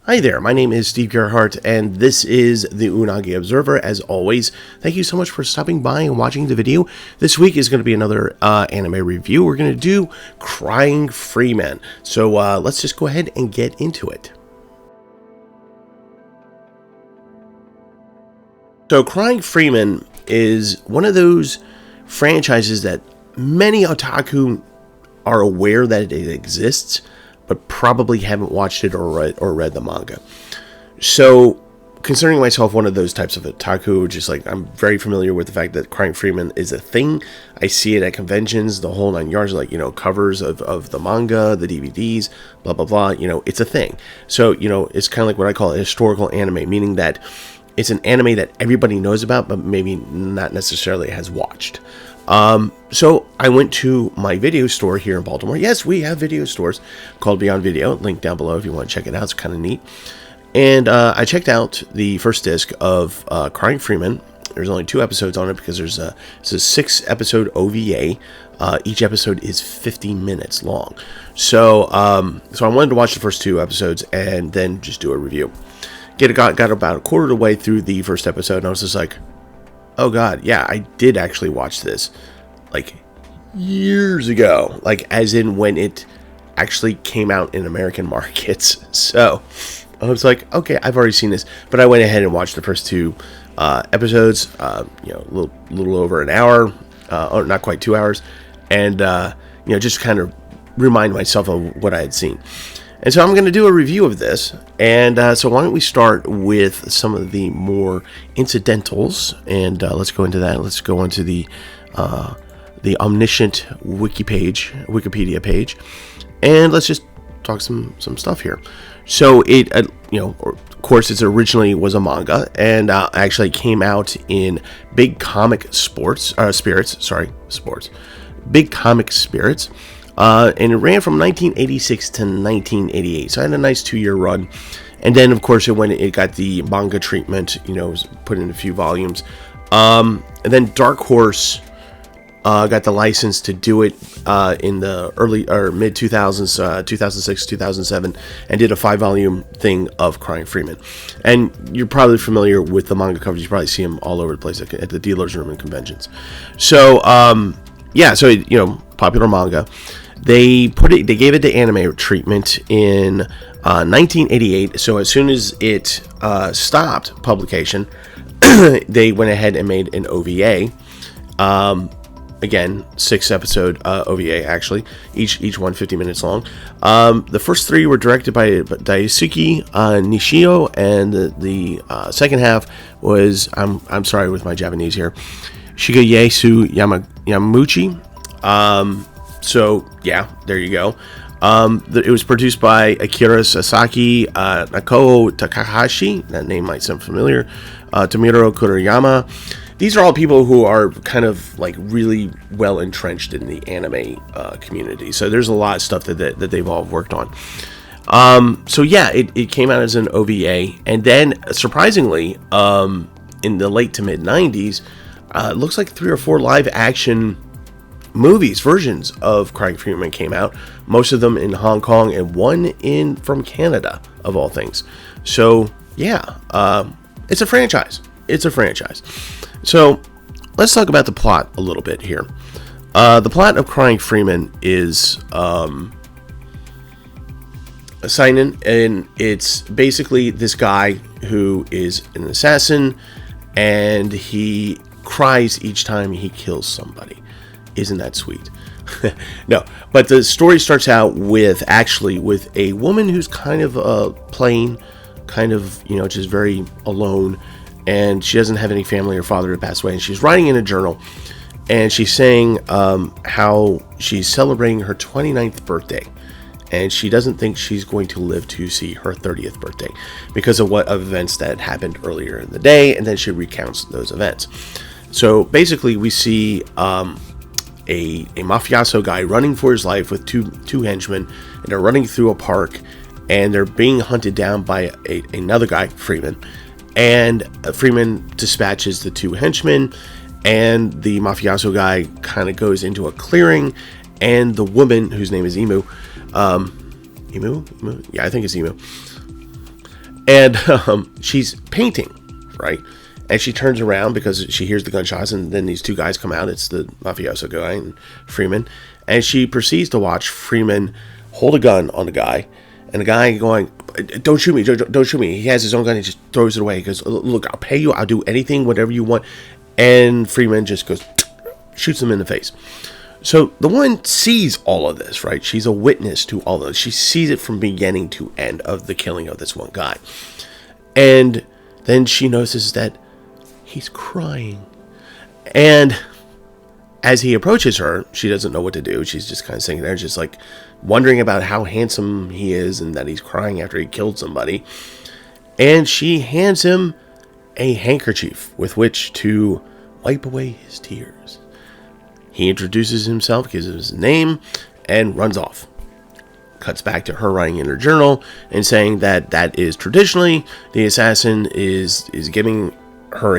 Hi there, my name is Steve Gerhardt, and this is the Unagi Observer. As always, thank you so much for stopping by and watching the video. This week is going to be another anime review. We're going to do Crying Freeman. So let's just go ahead and get into it. So Crying Freeman is one of those franchises that many otaku are aware that it exists, but probably haven't watched it or read the manga. So, considering myself one of those types of otaku, just like I'm very familiar with the fact that Crying Freeman is a thing. I see it at conventions, the whole 9 yards, like, covers of the manga, the DVDs, blah, blah, blah. It's a thing. So, it's kind of like what I call a historical anime, meaning that it's an anime that everybody knows about, but maybe not necessarily has watched. So I went to my video store here in Baltimore. Yes, we have video stores called Beyond Video. Link down below if you want to check it out. It's kind of neat. And I checked out the first disc of Crying Freeman. There's only 2 episodes on it because it's a 6-episode OVA. Each episode is 50 minutes long. So I wanted to watch the first 2 episodes and then just do a review. Got about a quarter of the way through the first episode, and I was just like, oh god, yeah, I did actually watch this, like, years ago. Like, as in when it actually came out in American markets. So, I was like, okay, I've already seen this. But I went ahead and watched the first 2 episodes, a little over an hour, or not quite 2 hours. And, just kind of remind myself of what I had seen. And so I'm going to do a review of this, and so why don't we start with some of the more incidentals, and let's go into that. Let's go into the omniscient Wikipedia page, and let's just talk some stuff here. So it, of course, it originally was a manga, and actually came out in Big Comic Spirits. Big Comic Spirits. And it ran from 1986 to 1988, so I had a nice 2-year run. And then, of course, when it got the manga treatment, it was put in a few volumes. And then Dark Horse got the license to do it in the early or mid 2000s, 2006, 2007, and did a 5-volume thing of Crying Freeman. And you're probably familiar with the manga covers. You probably see them all over the place at the dealer's room and conventions. So, popular manga. They gave it the anime treatment in 1988. So as soon as it stopped publication, they went ahead and made an OVA. Again, 6-episode OVA actually, each one 50 minutes long. The first 3 were directed by Daisuke Nishio, and the second half was I'm sorry with my Japanese here, Shigeyasu Yamauchi. So yeah, there you go. It was produced by Akira Sasaki, Nakao Takahashi, that name might sound familiar, Tomiro Kuriyama. These are all people who are kind of like really well entrenched in the anime community. So there's a lot of stuff that they've all worked on. So yeah, it came out as an OVA, and then surprisingly, in the late to mid 90s, it looks like 3 or 4 live action versions of Crying Freeman came out, most of them in Hong Kong and one from Canada, of all things. So yeah, it's a franchise. So let's talk about the plot a little bit here. The plot of Crying Freeman is a seinen, and it's basically this guy who is an assassin, and he cries each time he kills somebody. Isn't that sweet? No, but the story starts out with a woman who's kind of plain, kind of, just very alone, and she doesn't have any family or father who passed away, and she's writing in a journal, and she's saying how she's celebrating her 29th birthday, and she doesn't think she's going to live to see her 30th birthday because of events that happened earlier in the day, and then she recounts those events. So basically we see a mafioso guy running for his life with two henchmen, and they're running through a park, and they're being hunted down by another guy, Freeman, and Freeman dispatches the 2 henchmen, and the mafioso guy kind of goes into a clearing, and the woman, whose name is Emu, yeah, I think it's Emu, And she's painting, right? And she turns around because she hears the gunshots, and then these two guys come out. It's the mafioso guy and Freeman. And she proceeds to watch Freeman hold a gun on the guy, and the guy going, don't shoot me, don't shoot me. He has his own gun, he just throws it away. He goes, look, I'll pay you, I'll do anything, whatever you want. And Freeman just goes, shoots him in the face. So the woman sees all of this, right? She's a witness to all of this. She sees it from beginning to end of the killing of this one guy. And then she notices that he's crying. And as he approaches her, she doesn't know what to do. She's just kind of sitting there, just like wondering about how handsome he is and that he's crying after he killed somebody. And she hands him a handkerchief with which to wipe away his tears. He introduces himself, gives him his name, and runs off. Cuts back to her writing in her journal and saying that that is traditionally the assassin is giving her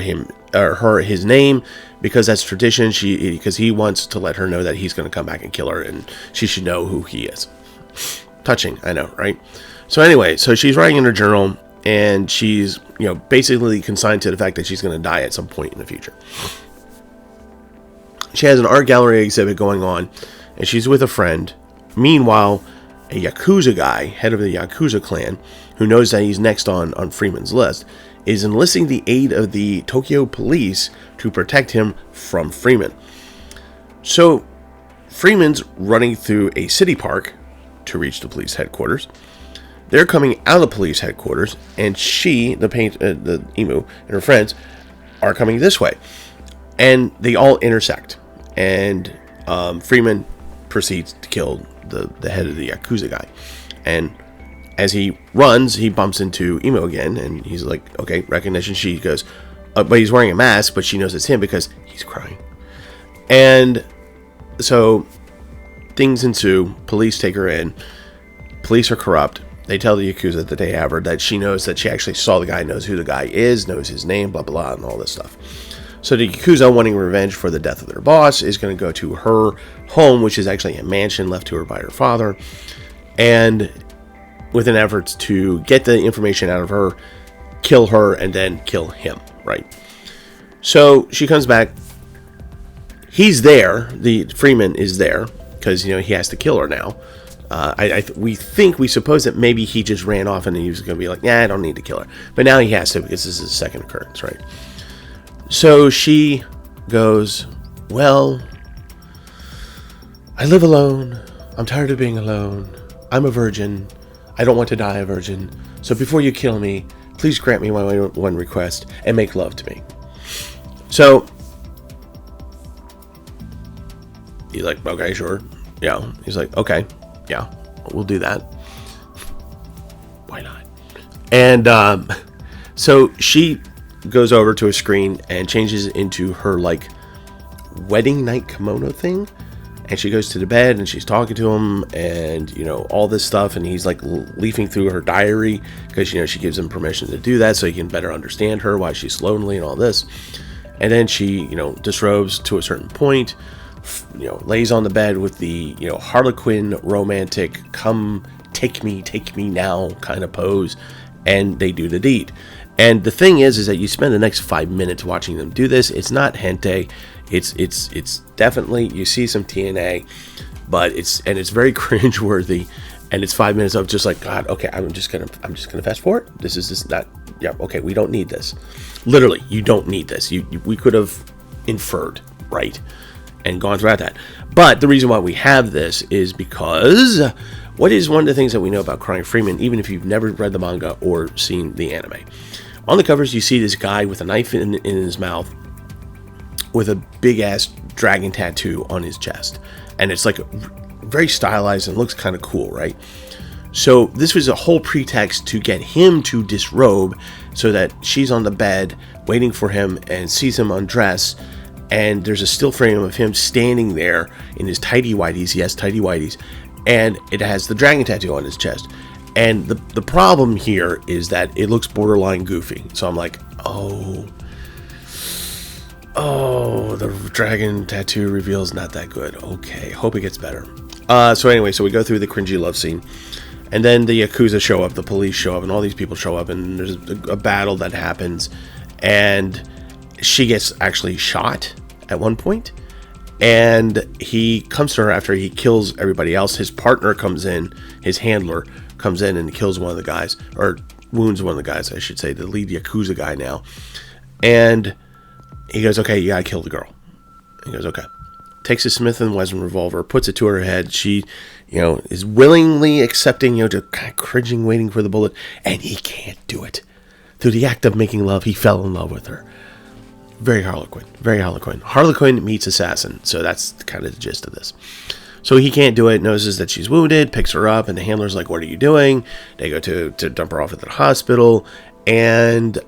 his name because that's tradition. Because he wants to let her know that he's going to come back and kill her, and she should know who he is. Touching, I know, right? So anyway, so she's writing in her journal, and she's basically consigned to the fact that she's going to die at some point in the future. She has an art gallery exhibit going on, and she's with a friend. Meanwhile, a Yakuza guy, head of the Yakuza clan, who knows that he's next on Freeman's list, is enlisting the aid of the Tokyo police to protect him from Freeman. So, Freeman's running through a city park to reach the police headquarters. They're coming out of the police headquarters, and she, the emu, and her friends are coming this way. And they all intersect. And Freeman proceeds to kill the head of the Yakuza guy. And as he runs, he bumps into Emo again. And he's like, okay, recognition. She goes, but he's wearing a mask, but she knows it's him because he's crying. And so things ensue. Police take her in. Police are corrupt. They tell the Yakuza that they have her, that she knows that she actually saw the guy, knows who the guy is, knows his name, blah, blah, blah, and all this stuff. So the Yakuza, wanting revenge for the death of their boss, is going to go to her home, which is actually a mansion left to her by her father, and with an effort to get the information out of her, kill her, and then kill him, right? So she comes back. He's there. The Freeman is there because, he has to kill her now. We suppose that maybe he just ran off and he was going to be like, I don't need to kill her. But now he has to because this is his second occurrence, right? So she goes, well, I live alone. I'm tired of being alone. I'm a virgin. I don't want to die a virgin. So before you kill me, please grant me one request and make love to me. So he's like, okay, sure. Yeah. He's like, okay, yeah, we'll do that. Why not? And so she goes over to a screen and changes into her wedding night kimono thing, and she goes to the bed and she's talking to him and all this stuff, and he's leafing through her diary because she gives him permission to do that so he can better understand her, why she's lonely and all this. And then she disrobes to a certain point, lays on the bed with the Harlequin romantic come take me now kind of pose, and they do the deed. And the thing is that you spend the next 5 minutes watching them do this. It's not hentai. It's definitely, you see some TNA, but it's very cringeworthy. And it's 5 minutes of just God, okay, I'm just gonna fast forward. This is just not, yeah, okay, we don't need this. Literally, you don't need this. We could have inferred, right, and gone throughout that. But the reason why we have this is because what is one of the things that we know about Crying Freeman, even if you've never read the manga or seen the anime. On the covers, you see this guy with a knife in his mouth with a big-ass dragon tattoo on his chest. And it's very stylized and looks kind of cool, right? So this was a whole pretext to get him to disrobe so that she's on the bed waiting for him and sees him undress. And there's a still frame of him standing there in his tighty whities. Yes, tighty whities. And it has the dragon tattoo on his chest. And the problem here is that it looks borderline goofy. So I'm like, oh, the dragon tattoo reveal is not that good. Okay, hope it gets better. So anyway, so we go through the cringy love scene. And then the Yakuza show up, the police show up, and all these people show up, and there's a battle that happens, and she gets actually shot at one point, and he comes to her after he kills everybody else. His partner comes in, his handler comes in and kills one of the guys, or wounds one of the guys, I should say, the lead Yakuza guy now. And he goes, okay, you gotta kill the girl. He goes, okay. Takes a Smith & Wesson revolver, puts it to her head. She, is willingly accepting, just kind of cringing, waiting for the bullet, and he can't do it. Through the act of making love, he fell in love with her. Very Harlequin. Very Harlequin. Harlequin meets assassin. So that's kind of the gist of this. So he can't do it, notices that she's wounded, picks her up, and the handler's like, what are you doing? They go to dump her off at the hospital, and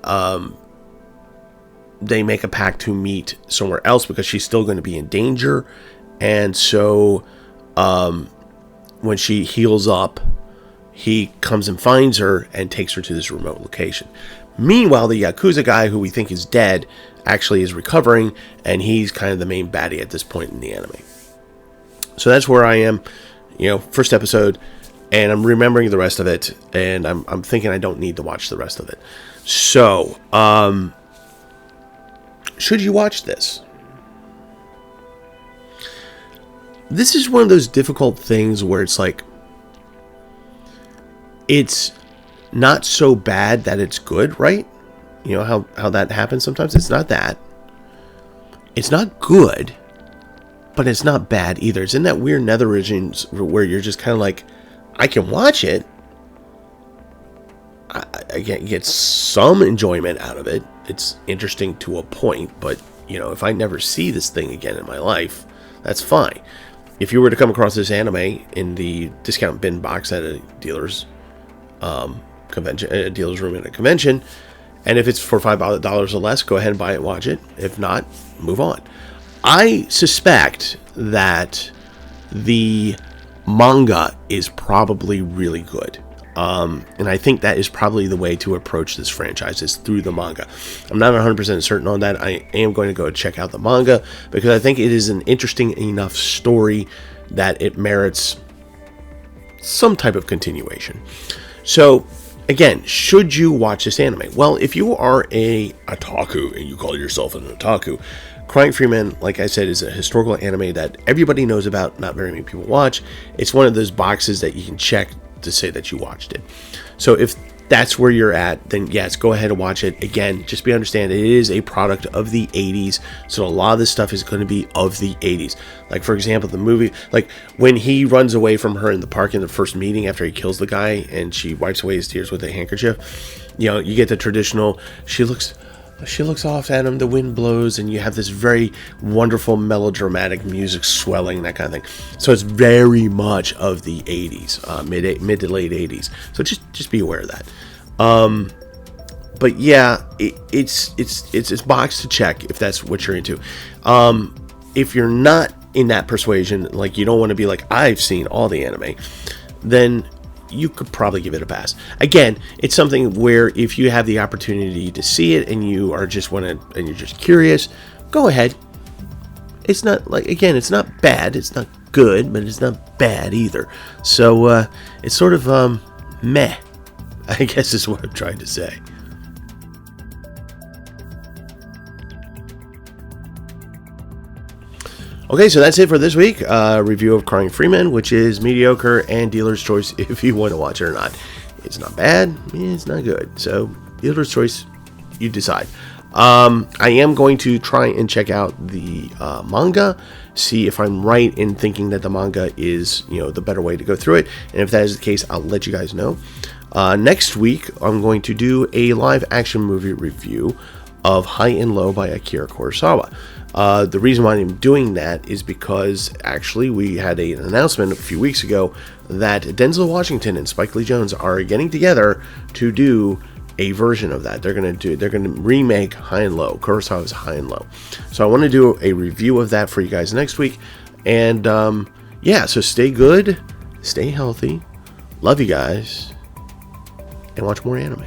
they make a pact to meet somewhere else because she's still going to be in danger. And so when she heals up, he comes and finds her and takes her to this remote location. Meanwhile, the Yakuza guy, who we think is dead, actually is recovering, and he's kind of the main baddie at this point in the anime. So that's where I am, first episode, and I'm remembering the rest of it, and I'm thinking I don't need to watch the rest of it. So, should you watch this? This is one of those difficult things where it's like, it's not so bad that it's good, right? You know how that happens sometimes? It's not that. It's not good, but it's not bad either. It's in that weird nether regions where you're just kind of like, I can watch it. I get some enjoyment out of it. It's interesting to a point, but, if I never see this thing again in my life, that's fine. If you were to come across this anime in the discount bin box at a dealer's convention, a dealer's room at a convention, and if it's for $5 or less, go ahead and buy it and watch it. If not, move on. I suspect that the manga is probably really good. And I think that is probably the way to approach this franchise, is through the manga. I'm not 100% certain on that. I am going to go check out the manga because I think it is an interesting enough story that it merits some type of continuation. So, again, should you watch this anime? Well, if you are a otaku and you call yourself an otaku, Crying Freeman, like I said, is a historical anime that everybody knows about, not very many people watch. It's one of those boxes that you can check to say that you watched it. So if that's where you're at, then yes, go ahead and watch it. Again, just understand it is a product of the 80s, so a lot of this stuff is going to be of the 80s. Like, for example, the movie, like when he runs away from her in the park in the first meeting after he kills the guy and she wipes away his tears with a handkerchief, you get the traditional, she looks off at him, the wind blows, and you have this very wonderful melodramatic music swelling, that kind of thing. So it's very much of the 80s, mid to late 80s. So just be aware of that. But yeah, it's box to check if that's what you're into. If you're not in that persuasion, like you don't want to be like, I've seen all the anime, then you could probably give it a pass. Again, it's something where if you have the opportunity to see it and you are and you're just curious, go ahead. It's not like, again, it's not bad, it's not good, but it's not bad either. So it's sort of meh, I guess is what I'm trying to say. Okay, so that's it for this week. Review of Crying Freeman, which is mediocre and dealer's choice if you want to watch it or not. It's not bad, it's not good. So, dealer's choice, you decide. I am going to try and check out the manga, see if I'm right in thinking that the manga is, the better way to go through it. And if that is the case, I'll let you guys know. Next week, I'm going to do a live action movie review of High and Low by Akira Kurosawa. The reason why I'm doing that is because actually we had an announcement a few weeks ago that Denzel Washington and Spike Lee Jones are getting together to do a version of that. They're going to remake High and Low, Kurosawa's High and Low. So I want to do a review of that for you guys next week. And so stay good, stay healthy, love you guys, and watch more anime.